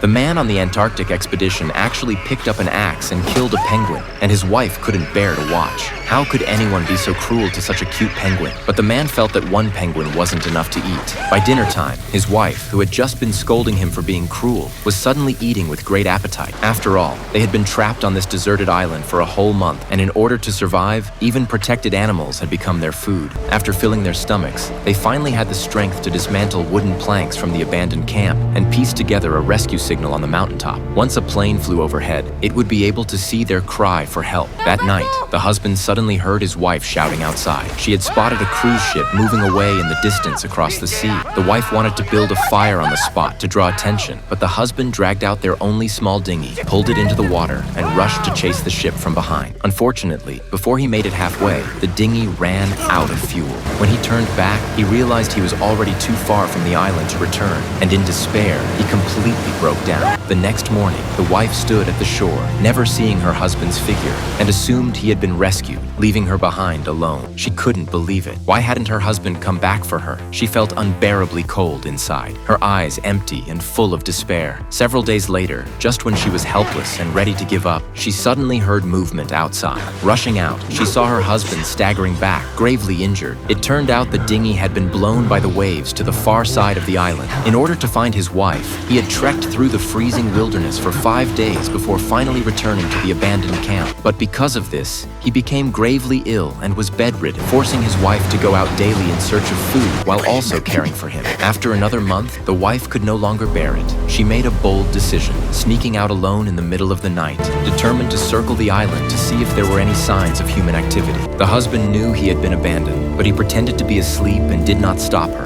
The man on the Antarctic expedition actually picked up an axe and killed a penguin, and his wife couldn't bear to watch. How could anyone be so cruel to such a cute penguin? But the man felt that one penguin wasn't enough to eat. By dinner time, his wife, who had just been scolding him for being cruel, was suddenly eating with great appetite. After all, they had been trapped on this deserted island for a whole month, and in order to survive, even protected animals had become their food. After filling their stomachs, they finally had the strength to dismantle wooden planks from the abandoned camp and piece together a rescue signal on the mountaintop. Once a plane flew overhead, it would be able to see their cry for help. That night, the husband suddenly heard his wife shouting outside. She had spotted a cruise ship moving away in the distance across the sea. The wife wanted to build a fire on the spot to draw attention, but the husband dragged out their only small dinghy, pulled it into the water, and rushed to chase the ship from behind. Unfortunately, before he made it halfway, the dinghy ran out of fuel. When he turned back, he realized he was already too far from the island to return, and in despair, he completely broke down. The next morning, the wife stood at the shore, never seeing her husband's figure, and assumed he had been rescued, leaving her behind alone. She couldn't believe it. Why hadn't her husband come back for her? She felt unbearably cold inside, her eyes empty and full of despair. Several days later, just when she was helpless and ready to give up, she suddenly heard movement outside. Rushing out, she saw her husband staggering back, gravely injured. It turned out the dinghy had been blown by the waves to the far side of the island. In order to find his wife, he had trekked through the freezing wilderness for 5 days before finally returning to the abandoned camp. But because of this, he became gravely ill and was bedridden, forcing his wife to go out daily in search of food while also caring for him. After another month, the wife could no longer bear it. She made a bold decision, sneaking out alone in the middle of the night, determined to circle the island to see if there were any signs of human activity. The husband knew he had been abandoned, but he pretended to be asleep and did not stop her.